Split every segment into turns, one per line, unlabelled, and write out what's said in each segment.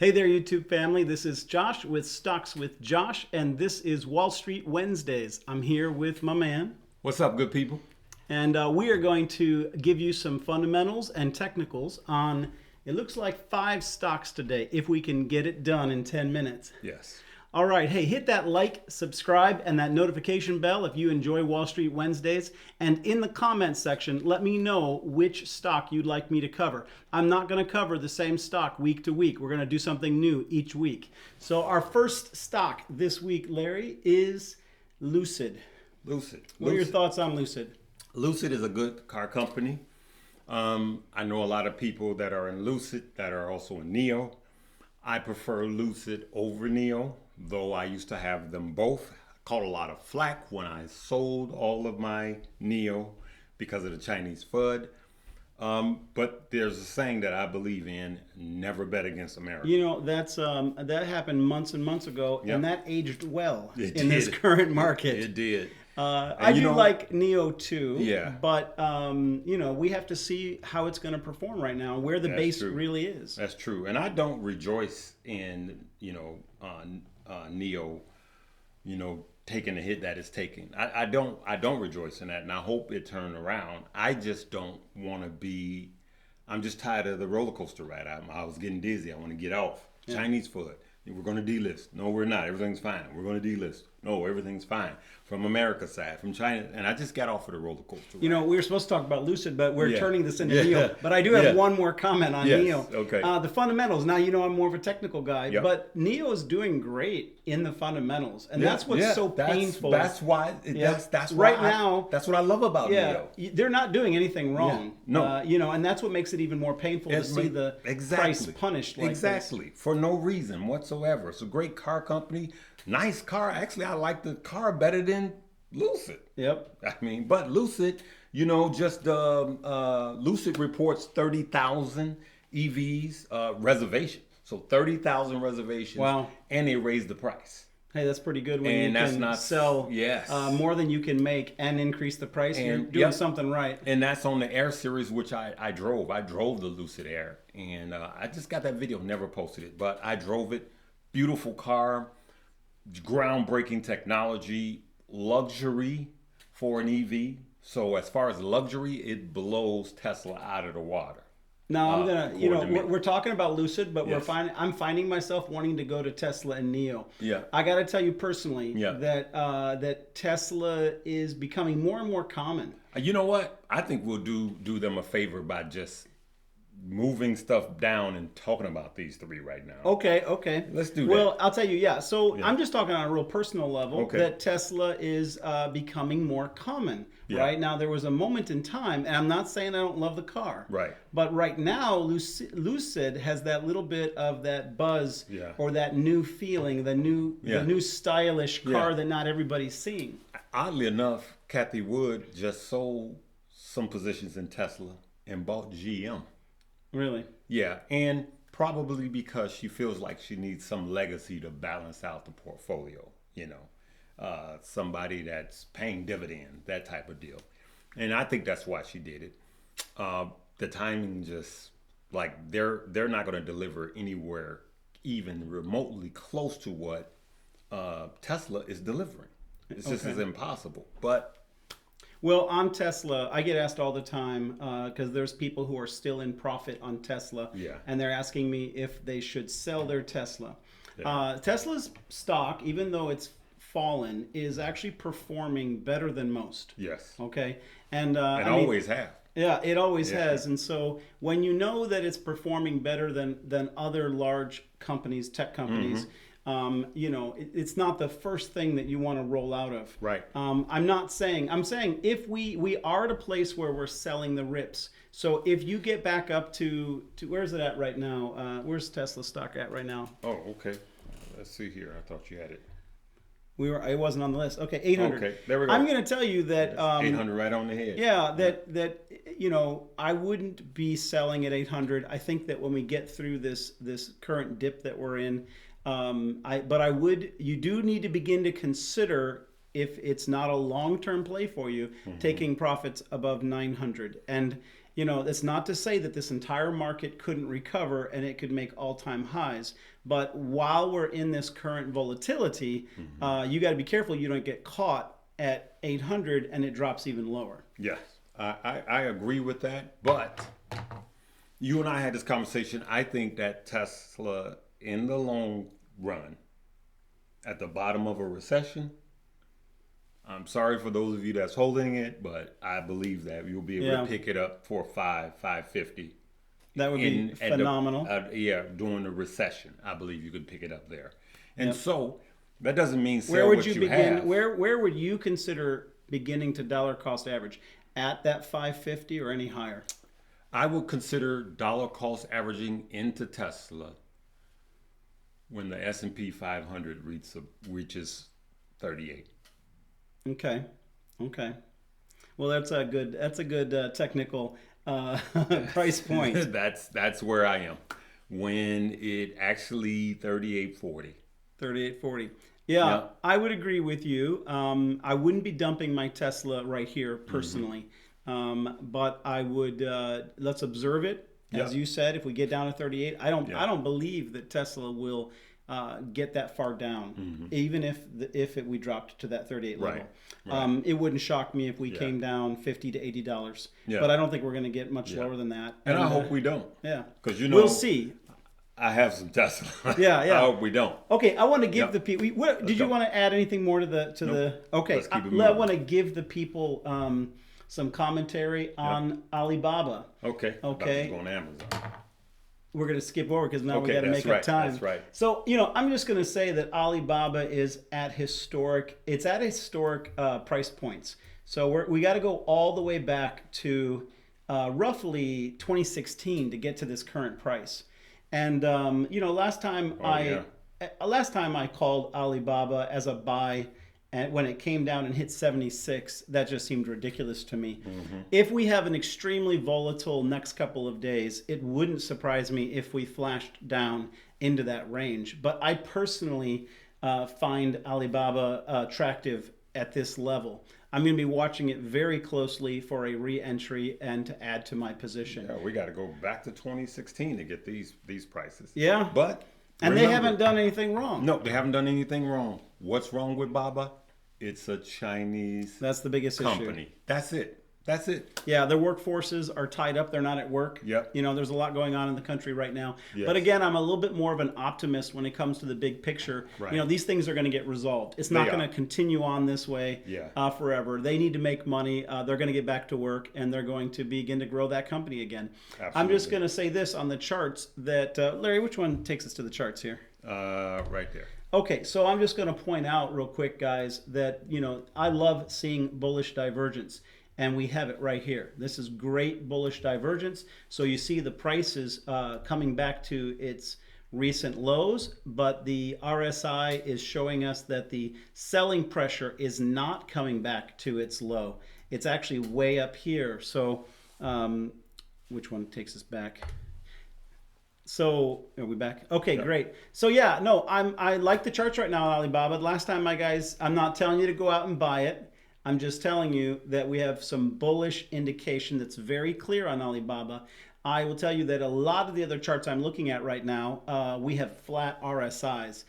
Hey there, YouTube family. This is Josh with Stocks with Josh, and this is Wall Street Wednesdays. I'm here with my man.
What's up, good people?
And we are going to give you some fundamentals and technicals on, it looks like 5 stocks today, if we can get it done in 10 minutes.
Yes.
All right. Hey, hit that like, subscribe, and that notification bell if you enjoy Wall Street Wednesdays. And in the comments section, let me know which stock you'd like me to cover. I'm not going to cover the same stock week to week. We're going to do something new each week. So our first stock this week, Larry, is Lucid.
Lucid.
What are your thoughts on Lucid?
Lucid is a good car company. I know a lot of people that are in Lucid that are also in Nio. I prefer Lucid over Nio, though I used to have them both. Caught a lot of flack when I sold all of my Nio because of the Chinese FUD. But there's a saying that I believe in: never bet against America.
You know, that happened months and months ago,
Yep.
and that aged well
It
in this
did.
current market.
It did.
I do like Nio too,
Yeah.
but we have to see how it's going to perform right now, where the
That's
base
true.
really is.
That's true. And I don't rejoice in, Nio, taking the hit that it's taking. I don't rejoice in that, and I hope it turned around. I just don't want to be. I'm just tired of the roller coaster ride. I was getting dizzy. I want to get off.
Yeah.
Chinese FUD. We're going to delist. No, we're not. Everything's fine. We're going to delist. No, everything's fine. From America's side, from China, and I just got off of the roller coaster ride.
You know, we were supposed to talk about Lucid, but we're
Yeah.
turning this into
Yeah.
Nio. But I do have
Yeah.
one more comment on
Yes.
Nio.
Okay.
The fundamentals. Now, I'm more of a technical guy,
Yep.
but Nio is doing great in the fundamentals, and
Yeah,
that's what's
yeah,
so
that's-
painful.
That's why.
Yeah.
That's why
Right now.
That's what I love about
Yeah,
Nio.
they're not doing anything wrong.
No.
And that's what makes it even more painful to see the price punished like
exactly
this.
for no reason whatsoever. It's a great car company, nice car. Actually, I like the car better than Lucid.
Yep.
But Lucid, Lucid reports 30,000 EVs reservation. So 30,000 reservations.
Wow.
And they raised the price.
Hey, that's pretty good when
And
you
that's
can
not-
sell
yes.
more than you can make and increase the price. You're
And-
doing
yep.
something right.
And that's on the Air series, which I drove. I drove the Lucid Air. And I just got that video, never posted it. But I drove it. Beautiful car. Groundbreaking technology. Luxury for an EV. So as far as luxury, it blows Tesla out of the water.
Now I'm gonna,
according to me.
we're talking about Lucid, but
Yes.
I'm finding myself wanting to go to Tesla and Nio.
Yeah.
I got to tell you personally
Yeah.
that Tesla is becoming more and more common.
You know what? I think we'll do them a favor by just moving stuff down and talking about these 3 right now.
Okay.
Let's do that.
Well, I'll tell you, yeah. So I'm just talking on a real personal level
Okay.
that Tesla is becoming more common.
Yeah.
Right now, there was a moment in time, and I'm not saying I don't love the car.
Right.
But right now, Lucid has that little bit of that buzz
Yeah.
or that new feeling, the new stylish car
Yeah.
that not everybody's seeing.
Oddly enough, Kathy Wood just sold some positions in Tesla and bought GM.
Really.
Yeah, and probably because she feels like she needs some legacy to balance out the portfolio, somebody that's paying dividend, that type of deal. And I think that's why she did it. The timing just, like, they're not going to deliver anywhere even remotely close to what Tesla is delivering. It's just as impossible. But
Well, on Tesla, I get asked all the time because there's people who are still in profit on Tesla,
Yeah.
and they're asking me if they should sell their Tesla.
Yeah.
Tesla's stock, even though it's fallen, is actually performing better than most.
yes,
Okay, and
always have.
Yeah, it always
Yeah.
has. And so when you know that it's performing better than other large companies, tech companies, it's not the first thing that you want to roll out of.
Right.
I'm saying if we are at a place where we're selling the rips. So if you get back up to where's it at right now? Where's Tesla stock at right now?
Oh, okay. Let's see here. I thought you had it.
It wasn't on the list. Okay, 800.
Okay, there we go.
I'm going to tell you that
800 right on the head.
Yeah, that I wouldn't be selling at 800. I think that when we get through this current dip that we're in, you do need to begin to consider, if it's not a long-term play for you, taking profits above 900. And it's not to say that this entire market couldn't recover and it could make all-time highs. But while we're in this current volatility, you got to be careful you don't get caught at 800 and it drops even lower.
Yes, I agree with that. But you and I had this conversation. I think that Tesla, in the long run, at the bottom of a recession, I'm sorry for those of you that's holding it, but I believe that you'll be able to pick it up for $550.
That would be phenomenal.
During the recession, I believe you could pick it up there. And so that doesn't mean sell
where would
what
you
you
begin?
have.
Where would you consider beginning to dollar cost average? At that 550 or any higher?
I would consider dollar cost averaging into Tesla when the S&P 500 reaches 38.
Okay. Well, that's a good technical price point.
That's where I am when it actually 38.40.
38.40. Yeah, I would agree with you. I wouldn't be dumping my Tesla right here personally, but I would let's observe it. As you said, if we get down to 38, I don't believe that Tesla will get that far down, even if we dropped to that 38 level. Right. It wouldn't shock me if we came down $50 to $80, but I don't think we're going to get much lower than that.
And I hope we don't.
Yeah,
because
we'll see.
I have some Tesla.
Yeah.
I hope we don't.
Okay, I want to give the people. Did you want to add anything more to the? Okay, I want to give the people some commentary on Alibaba.
Okay. About to go on Amazon.
We're going to skip over because now we got to make up time.
That's right.
So I'm just going to say that Alibaba is at historic price points. So we got to go all the way back to roughly 2016 to get to this current price. And last time I called Alibaba as a buy, and when it came down and hit 76, that just seemed ridiculous to me. If we have an extremely volatile next couple of days, it wouldn't surprise me if we flashed down into that range. But I personally find Alibaba attractive at this level. I'm going to be watching it very closely for a re-entry and to add to my position.
Yeah, we got to go back to 2016 to get these prices.
Yeah.
But
they haven't done anything wrong.
No, they haven't done anything wrong. What's wrong with Baba? It's a Chinese
That's the biggest
company.
issue.
That's it.
Yeah, their workforces are tied up. They're not at work.
Yep.
There's a lot going on in the country right now.
Yes.
But again, I'm a little bit more of an optimist when it comes to the big picture.
Right.
These things are going to get resolved. It's not going to continue on this way forever. They need to make money. They're going to get back to work, and they're going to begin to grow that company again.
Absolutely.
I'm just going to say this on the charts that, Larry, which one takes us to the charts here?
Right there.
Okay, so I'm just going to point out real quick, guys, that, I love seeing bullish divergence. And we have it right here. This is great bullish divergence. So you see the prices coming back to its recent lows, but the RSI is showing us that the selling pressure is not coming back to its low. It's actually way up here. So which one takes us back? So are we back? Okay, great. So I like the charts right now on Alibaba. Last time, my guys, I'm not telling you to go out and buy it. I'm just telling you that we have some bullish indication that's very clear on Alibaba. I will tell you that a lot of the other charts I'm looking at right now, we have flat RSIs,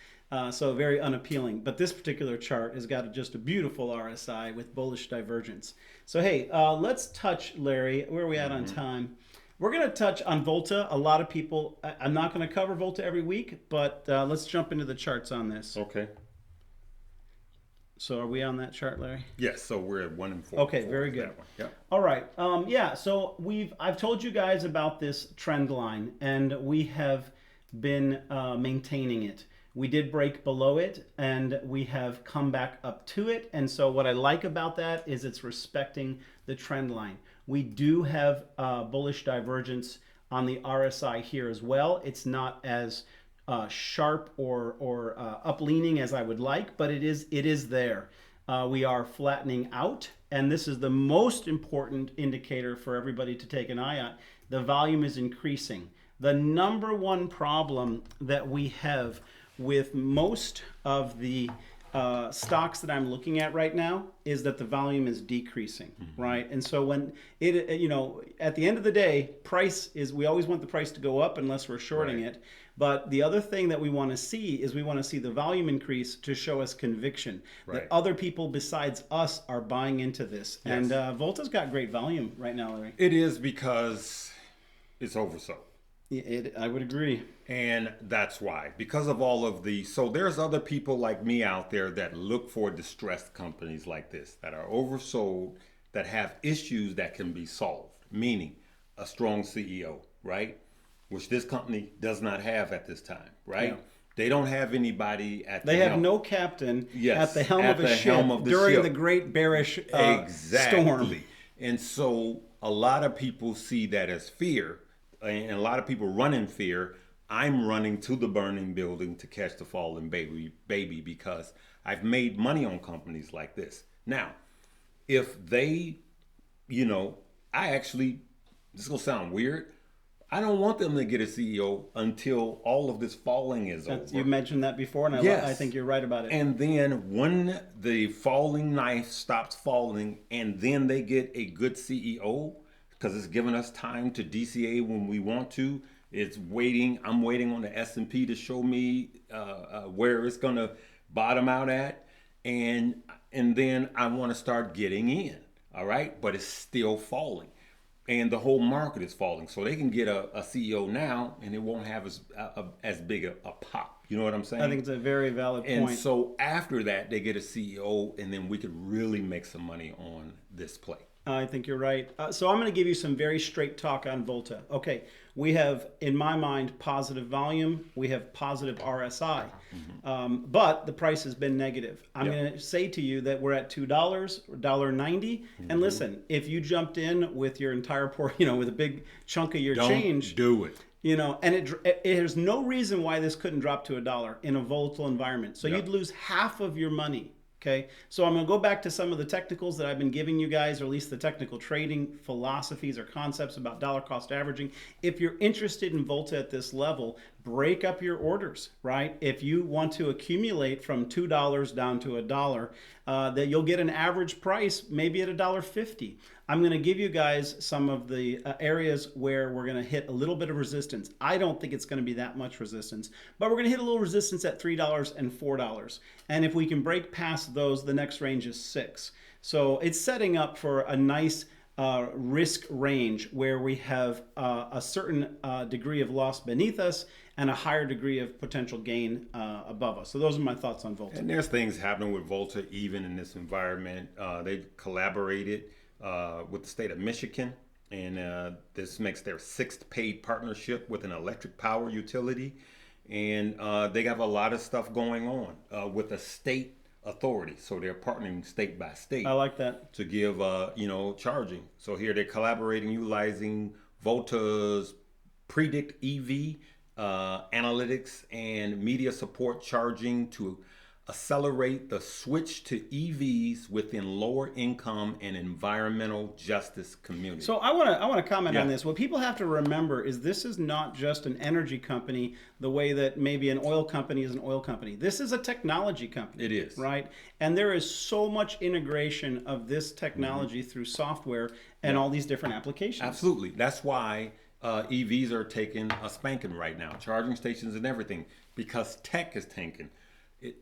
so very unappealing. But this particular chart has got just a beautiful RSI with bullish divergence. So hey, let's touch, Larry, where are we at on time? We're going to touch on Volta. A lot of people, I'm not going to cover Volta every week, but let's jump into the charts on this.
Okay.
So are we on that chart, Larry?
Yes. So we're at 1 and 4.
Okay, very good.
Yeah.
All right. So I've told you guys about this trend line, and we have been maintaining it. We did break below it, and we have come back up to it. And so what I like about that is it's respecting the trend line. We do have bullish divergence on the RSI here as well. It's not as sharp or up-leaning as I would like, but it is there. We are flattening out, and this is the most important indicator for everybody to take an eye on. The volume is increasing. The number one problem that we have with most of the stocks that I'm looking at right now is that the volume is decreasing, right? And so when at the end of the day, price is, we always want the price to go up unless we're shorting it. But the other thing that we want to see is we want to see the volume increase to show us conviction that other people besides us are buying into this. And Volta's got great volume right now, Larry.
It is because it's oversold.
I would agree.
And that's why, because of all of the, so there's other people like me out there that look for distressed companies like this, that are oversold, that have issues that can be solved, meaning a strong CEO, right? Which this company does not have at this time, right? Yeah. They don't have anybody at the helm.
They have no captain at the helm of a ship during the great bearish storm.
And so a lot of people see that as fear, and a lot of people run in fear. I'm running to the burning building to catch the falling baby because I've made money on companies like this. Now, if they, I actually, this is going to sound weird, I don't want them to get a CEO until all of this falling is over.
You mentioned that before, and I think you're right about it.
And then when the falling knife stops falling and then they get a good CEO, because it's giving us time to DCA when we want to, it's waiting. I'm waiting on the S&P to show me where it's going to bottom out at. And then I want to start getting in, all right? But it's still falling. And the whole market is falling. So they can get a CEO now, and it won't have as big a pop. You know what I'm saying?
I think it's a very valid point.
And so after that, they get a CEO, and then we could really make some money on this play.
I think you're right. So I'm going to give you some very straight talk on Volta. Okay, we have, in my mind, positive volume. We have positive RSI. But the price has been negative. I'm going to say to you that we're at $2, $1.90. And listen, if you jumped in with your entire with a big chunk of your change.
Don't do it.
And there's no reason why this couldn't drop to $1 in a volatile environment. So you'd lose half of your money. Okay, so I'm going to go back to some of the technicals that I've been giving you guys, or at least the technical trading philosophies or concepts about dollar cost averaging. If you're interested in Volta at this level, break up your orders, right? If you want to accumulate from $2 down to $1, that you'll get an average price maybe at $1.50. I'm going to give you guys some of the areas where we're going to hit a little bit of resistance. I don't think it's going to be that much resistance, but we're going to hit a little resistance at $3 and $4. And if we can break past those, the next range is $6. So it's setting up for a nice risk range where we have a certain degree of loss beneath us and a higher degree of potential gain above us. So those are my thoughts on Volta.
And there's things happening with Volta even in this environment. They collaborated with the state of Michigan, and this makes their 6th paid partnership with an electric power utility. And they have a lot of stuff going on with a state authority. So they're partnering state by state.
I like that.
To give, charging. So here they're collaborating, utilizing Volta's Predict EV analytics and media support charging to accelerate the switch to EVs within lower income and environmental justice communities.
So I want to comment on this. What people have to remember is this is not just an energy company the way that maybe an oil company is an oil company. This is a technology company.
It is.
Right? And there is so much integration of this technology through software and all these different applications.
Absolutely. That's why EVs are taking a spanking right now. Charging stations and everything, because tech is tanking.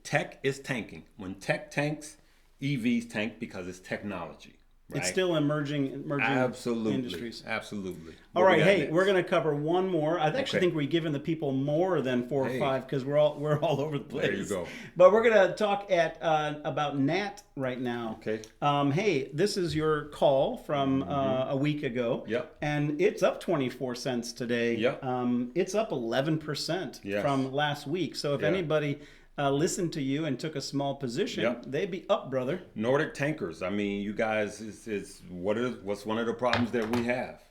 Tech is tanking. When tech tanks, EVs tank because it's technology. Right?
It's still emerging industries.
Absolutely.
All right, hey, we're going to cover one more. I actually think we're giving the people more than 4 or 5 because we're all over the place.
There you go.
But we're going to talk about Nat right now.
Okay.
Hey, this is your call from a week ago.
Yep.
And it's up 24 cents today.
Yep.
It's up 11% from last week. So if anybody listened to you and took a small position, they'd be up, brother.
Nordic Tankers. I mean, you guys, what's one of the problems that we have?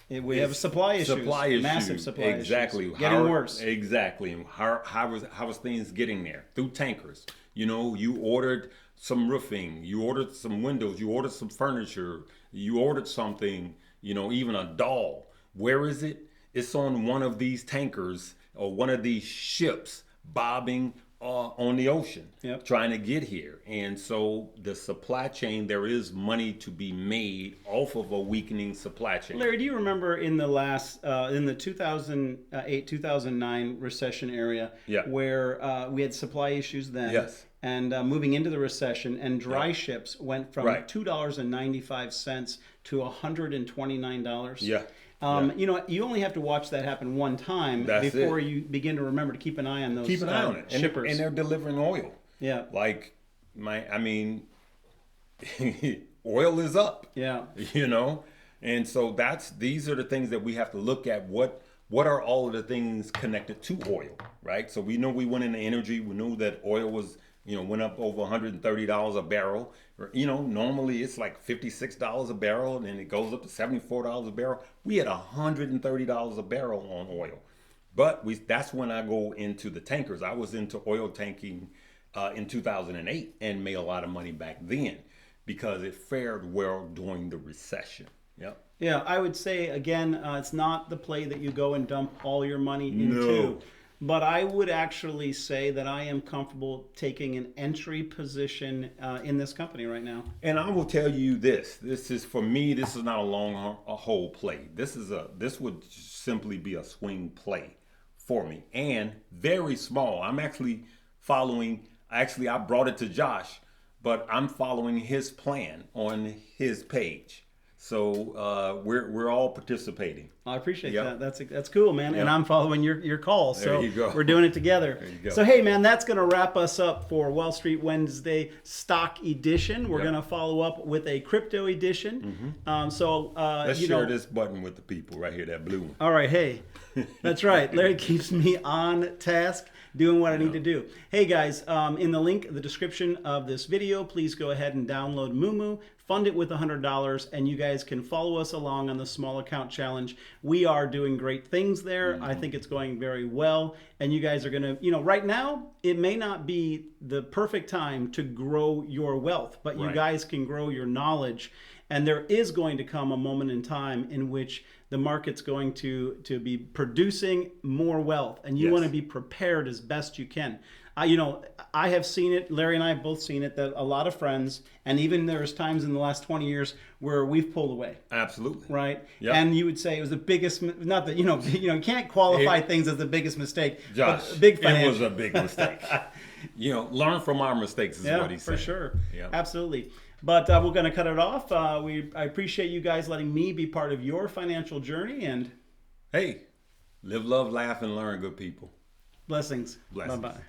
We have supply issues. Massive supply issues.
Exactly.
Getting worse.
Exactly. And how was things getting there? Through tankers. You ordered some roofing, you ordered some windows, you ordered some furniture, you ordered something, even a doll. Where is it? It's on one of these tankers or one of these ships bobbing on the ocean,
Yep.
trying to get here. And so the supply chain, there is money to be made off of a weakening supply chain.
Larry, do you remember in the last, in the 2008, 2009 recession area,
Yeah.
where we had supply issues then?
Yes.
And moving into the recession, and dry ships went from
Right.
$2.95 to $129.
Yeah.
You know, you only have to watch that happen one time
That's
before
it.
you begin to remember to keep an eye on those
Keep an eye on it.
shippers.
And they're delivering oil.
Yeah.
Like, oil is up.
Yeah.
You know? And so these are the things that we have to look at. What are all of the things connected to oil, right? So we know we went into energy. We knew that oil was, went up over $130 a barrel. Normally it's like $56 a barrel, and then it goes up to $74 a barrel. We had $130 a barrel on oil. But that's when I go into the tankers. I was into oil tanking in 2008 and made a lot of money back then because it fared well during the recession. Yep.
Yeah, I would say, again, it's not the play that you go and dump all your money into.
No.
But I would actually say that I am comfortable taking an entry position in this company right now.
And I will tell you this. This is, for me, this is not a whole play. This would simply be a swing play for me. And very small. I'm actually following, I brought it to Josh, but I'm following his plan on his page. So we're all participating.
I appreciate
Yep.
that. That's cool, man.
Yep.
And I'm following your call. So
There you go.
we're doing it together.
There you go.
So hey, man, that's going to wrap us up for Wall Street Wednesday Stock Edition. We're
Yep.
going to follow up with a Crypto Edition.
Let's share this button with the people right here, that blue one.
All right, hey, that's right. Larry keeps me on task, doing what I need to do. Hey guys, in the link, the description of this video, please go ahead and download Moomoo, fund it with $100, and you guys can follow us along on the Small Account Challenge. We are doing great things there. I think it's going very well, and you guys are gonna, right now, it may not be the perfect time to grow your wealth, but you
Right.
guys can grow your knowledge. And there is going to come a moment in time in which the market's going to be producing more wealth, and you
Yes.
want to be prepared as best you can. I have seen it. Larry and I have both seen it. That a lot of friends, and even there's times in the last 20 years where we've pulled away.
Absolutely.
Right.
Yep.
And you would say it was the biggest. Not that you can't qualify things as the biggest mistake.
Josh,
but big
it
financial.
was a big mistake. Learn from our mistakes is what he said.
For sure.
Yeah.
Absolutely. But we're going to cut it off. I appreciate you guys letting me be part of your financial journey, and
Hey, live, love, laugh, and learn, good people.
blessings.
Blessings.
Bye-bye.